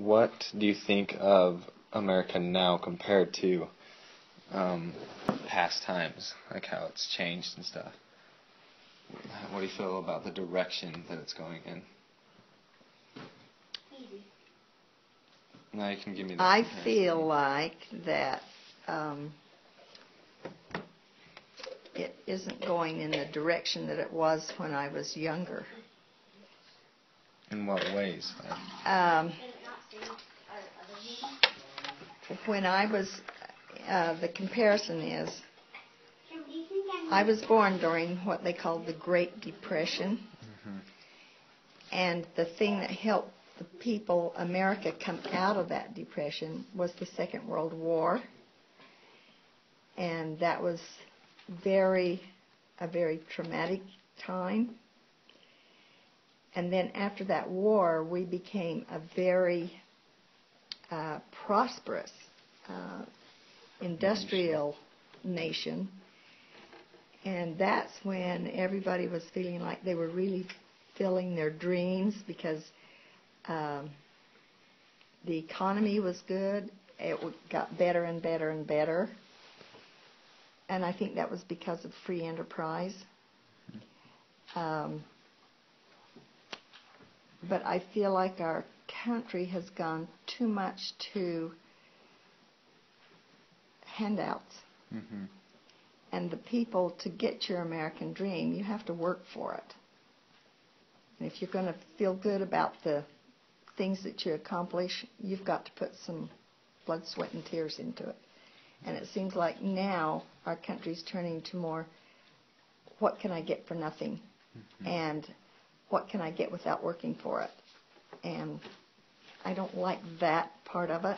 what do you think of America now compared to past times, like how it's changed and stuff? What do you feel about the direction that it's going in? Easy. Now you can give me that. I comparison. feel like that it isn't going in the direction that it was when I was younger. In what ways? When I was, the comparison is, I was born during what they called the Great Depression, and the thing that helped the people, America, come out of that depression was the Second World War, and that was a very traumatic time. And then after that war, we became a very prosperous industrial nation. And that's when everybody was feeling like they were really fulfilling their dreams, because the economy was good. It got better and better and better. And I think that was because of free enterprise. But I feel like our country has gone too much to handouts. Mm-hmm. And the people, to get your American dream, you have to work for it. And if you're going to feel good about the things that you accomplish, you've got to put some blood, sweat, and tears into it. And it seems like now our country's turning to more, what can I get for nothing? Mm-hmm. And what can I get without working for it? And I don't like that part of it.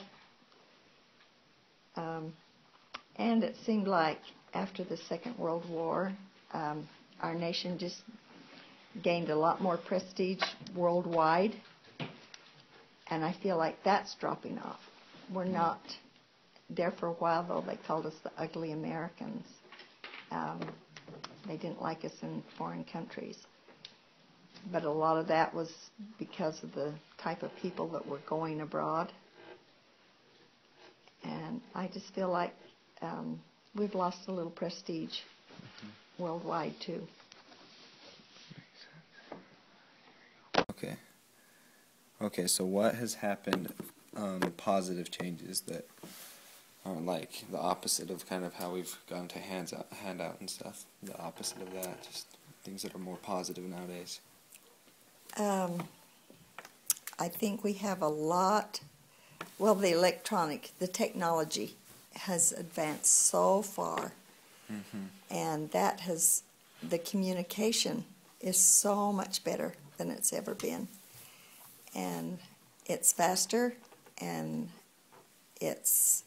And it seemed like after the Second World War, our nation just gained a lot more prestige worldwide. And I feel like that's dropping off. We're not there for a while, though. They called us the ugly Americans. They didn't like us in foreign countries. But a lot of that was because of the type of people that were going abroad. And I just feel like we've lost a little prestige worldwide, too. Okay, so what has happened, positive changes that are like the opposite of kind of how we've gone to handout and stuff? The opposite of that, just things that are more positive nowadays. I think we have a lot, the technology has advanced so far, and the communication is so much better than it's ever been. And it's faster, and it's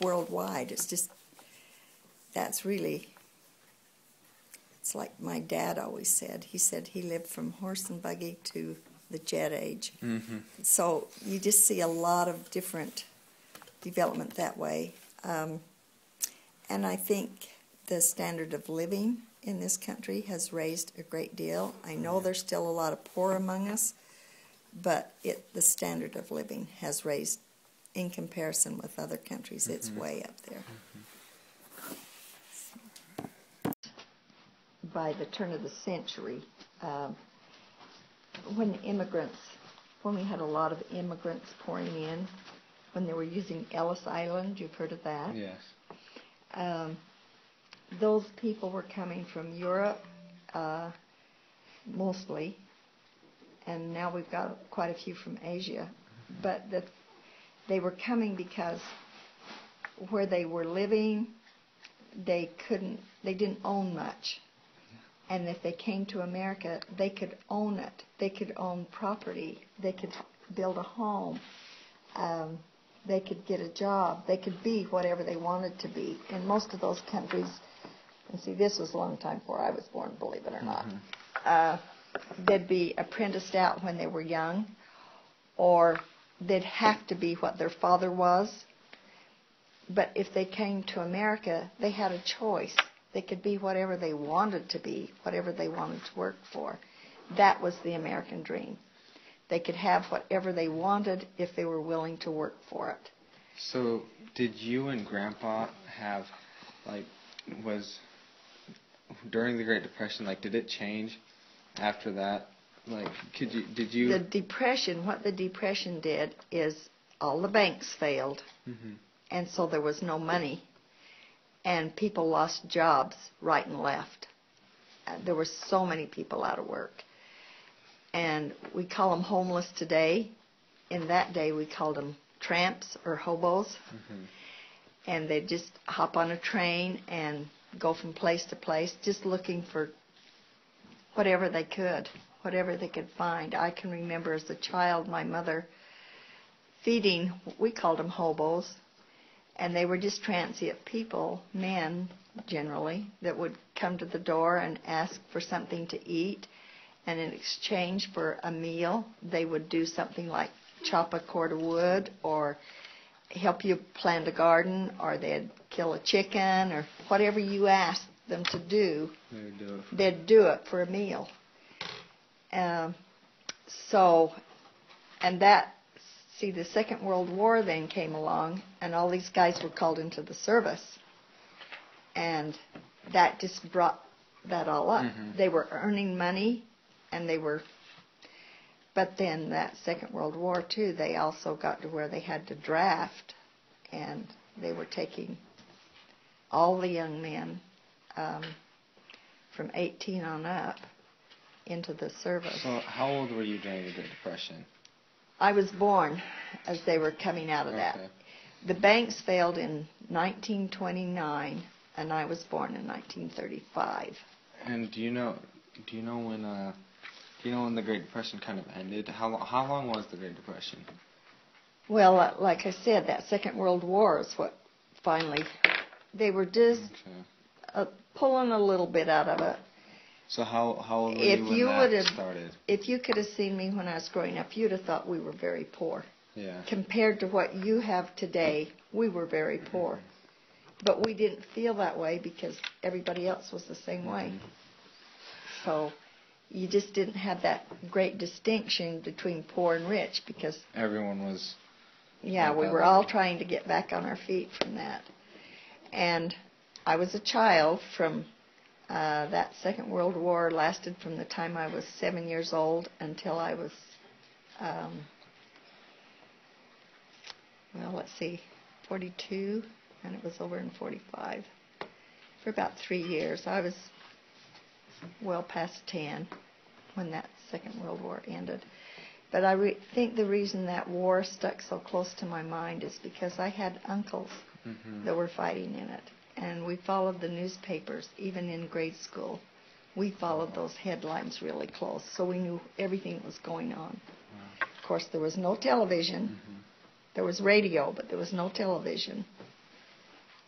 worldwide. It's just, it's like my dad always said. He said he lived from horse and buggy to the jet age. Mm-hmm. So you just see a lot of different development that way. And I think the standard of living in this country has raised a great deal. I know there's still a lot of poor among us, but the standard of living has raised in comparison with other countries. It's way up there. By the turn of the century, when we had a lot of immigrants pouring in, when they were using Ellis Island, you've heard of that? Yes. Those people were coming from Europe, mostly, and now we've got quite a few from Asia. But they were coming because where they were living, they didn't own much. And if they came to America, they could own it. They could own property. They could build a home. They could get a job. They could be whatever they wanted to be. In most of those countries, and see, this was a long time before I was born, believe it or not, they'd be apprenticed out when they were young, or they'd have to be what their father was. But if they came to America, they had a choice. They could be whatever they wanted to be, whatever they wanted to work for. That was the American dream. They could have whatever they wanted if they were willing to work for it. So, did you and Grandpa have, like, was, during the Great Depression, like, did it change after that? Like, did you... The Depression, what the Depression did is all the banks failed, and so there was no money, and people lost jobs right and left. There were so many people out of work. And we call them homeless today. In that day, we called them tramps or hobos. And they'd just hop on a train and go from place to place, just looking for whatever they could find. I can remember as a child my mother feeding, we called them hobos, and they were just transient people, men generally, that would come to the door and ask for something to eat. And in exchange for a meal, they would do something like chop a cord of wood or help you plant a garden, or they'd kill a chicken, or whatever you asked them to do, they'd do it for a meal. And the Second World War then came along, and all these guys were called into the service. And that just brought that all up. They were earning money. And but then that Second World War, too, they also got to where they had to draft, and they were taking all the young men from 18 on up into the service. So how old were you during the Great Depression? I was born as they were coming out of that. The banks failed in 1929, and I was born in 1935. And do you know when the Great Depression kind of ended? How long was the Great Depression? Well, like I said, that Second World War is what finally, they were just pulling a little bit out of it. So how old were you when that started? If you could have seen me when I was growing up, you'd have thought we were very poor. Yeah. Compared to what you have today, we were very poor. But we didn't feel that way because everybody else was the same way. So you just didn't have that great distinction between poor and rich because everyone was... Yeah, we were all trying to get back on our feet from that. And I was a child from that Second World War, lasted from the time I was 7 years old until I was, 42, and it was over in 45. For about 3 years. I was well past 10 when that Second World War ended. But I think the reason that war stuck so close to my mind is because I had uncles that were fighting in it. And we followed the newspapers, even in grade school. We followed those headlines really close, so we knew everything that was going on. Of course, there was no television. There was radio, but there was no television.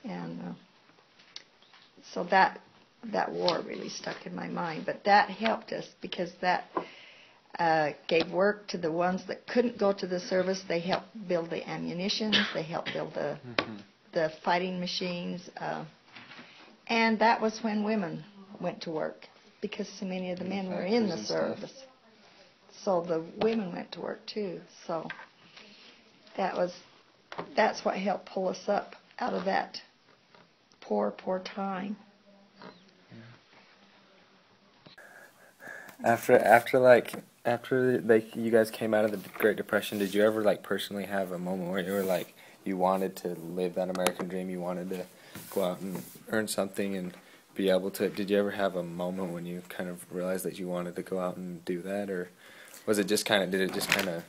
And so that war really stuck in my mind. But that helped us because that gave work to the ones that couldn't go to the service. They helped build the ammunition. They helped build the fighting machines. And that was when women went to work because so many of the men were in the service. So the women went to work too. So that's what helped pull us up out of that poor time. After you guys came out of the Great Depression, did you ever personally have a moment where you were you wanted to live that American dream, you wanted to go out and earn something and be able to? Did you ever have a moment when you kind of realized that you wanted to go out and do that, or was it just kind of?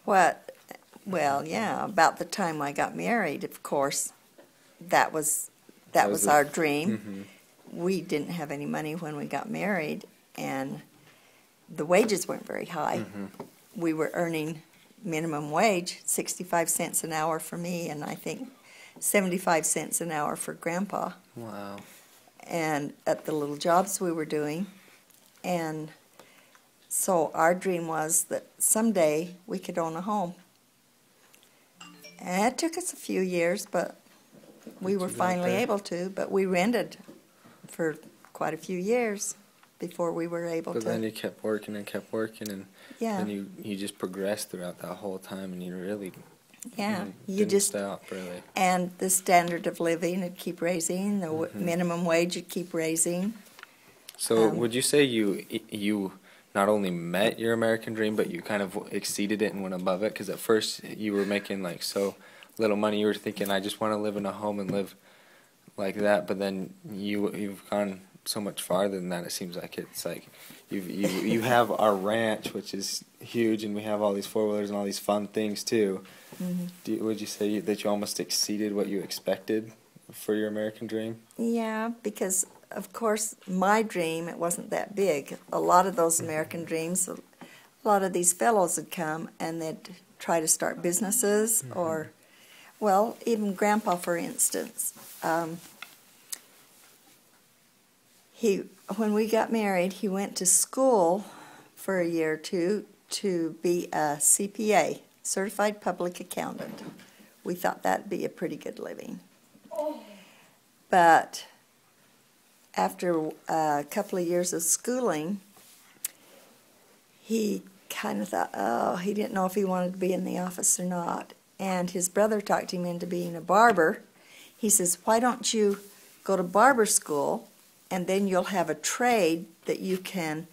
Well, yeah, about the time I got married, of course, that was our dream. We didn't have any money when we got married, and the wages weren't very high. We were earning minimum wage, 65 cents an hour for me, and I think 75 cents an hour for Grandpa. Wow. And at the little jobs we were doing. And so our dream was that someday we could own a home. And it took us a few years, but we were finally able to. But we rented for quite a few years. before we were able But to. then you kept working and kept working, and Yeah. then you just progressed throughout that whole time, and you really Yeah, you didn't just stop, really. and the standard of living would keep raising. The minimum wage would keep raising. So would you say you not only met your American dream, but you kind of exceeded it and went above it? Because at first you were making like so little money, you were thinking, I just want to live in a home and live like that. But then you've gone so much farther than that. It seems like it's like you have our ranch, which is huge, and we have all these 4-wheelers and all these fun things too. Would you say that you almost exceeded what you expected for your American dream? Yeah, because of course my dream, it wasn't that big. A lot of those American dreams, a lot of these fellows would come and they'd try to start businesses or, well, even Grandpa, for instance. When we got married, he went to school for a year or two to be a CPA, Certified Public Accountant. We thought that'd be a pretty good living. But after a couple of years of schooling, he kind of thought, oh, he didn't know if he wanted to be in the office or not. And his brother talked him into being a barber. He says, why don't you go to barber school, and then you'll have a trade that you can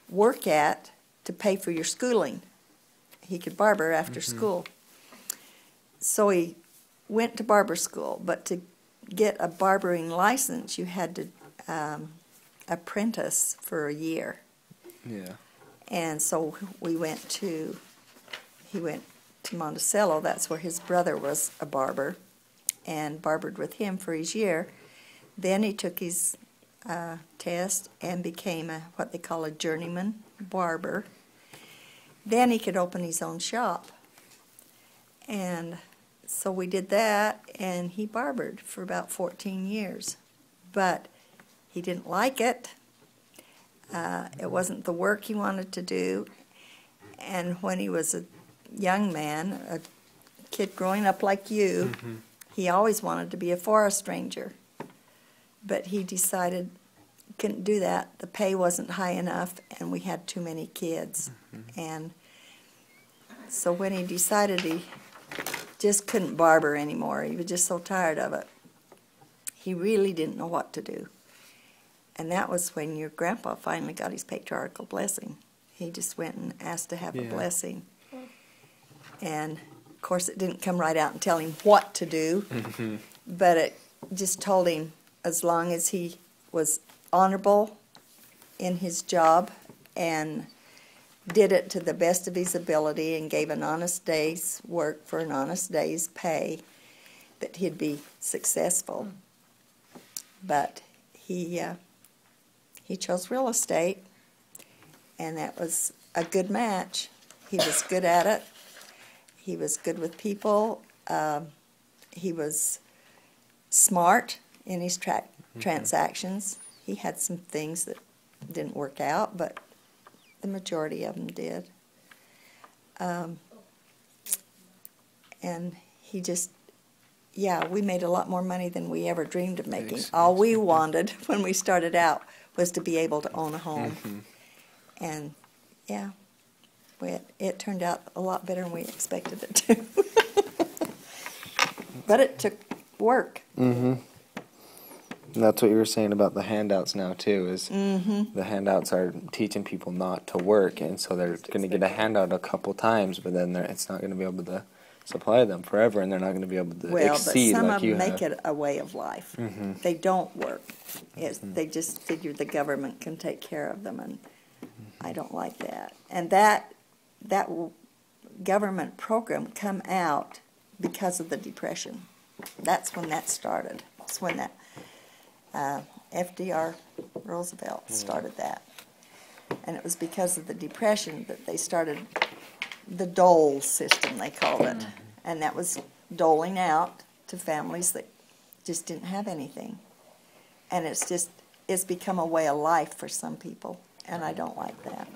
work at to pay for your schooling. He could barber after school. So he went to barber school, but to get a barbering license, you had to apprentice for a year. Yeah. And so he went to Monticello. That's where his brother was a barber, and barbered with him for his year. Then he took his test and became what they call a journeyman barber. Then he could open his own shop. And so we did that, and he barbered for about 14 years. But he didn't like it. It wasn't the work he wanted to do. And when he was a young man, a kid growing up like you, he always wanted to be a forest ranger. But he decided he couldn't do that. The pay wasn't high enough, and we had too many kids. And so when he decided he just couldn't barber anymore, he was just so tired of it, he really didn't know what to do. And that was when your grandpa finally got his patriarchal blessing. He just went and asked to have a blessing. And, of course, it didn't come right out and tell him what to do, but it just told him as long as he was honorable in his job and did it to the best of his ability and gave an honest day's work for an honest day's pay, that he'd be successful. But he chose real estate, and that was a good match. He was good at it. He was good with people. He was smart in his transactions. He had some things that didn't work out, but the majority of them did. And he just, we made a lot more money than we ever dreamed of making. All we wanted when we started out was to be able to own a home. And, it turned out a lot better than we expected it to. But it took work. And that's what you were saying about the handouts now, too, is the handouts are teaching people not to work, and so they're going to get a handout a couple times, but then it's not going to be able to supply them forever, and they're not going to be able to exceed but some like of them you make have. it a way of life. They don't work. They just figure the government can take care of them, and I don't like that. And that government program come out because of the Depression. That's when that started. That's when that FDR Roosevelt started that. And it was because of the Depression that they started the dole system, they called it. And that was doling out to families that just didn't have anything. And it's become a way of life for some people, and I don't like that.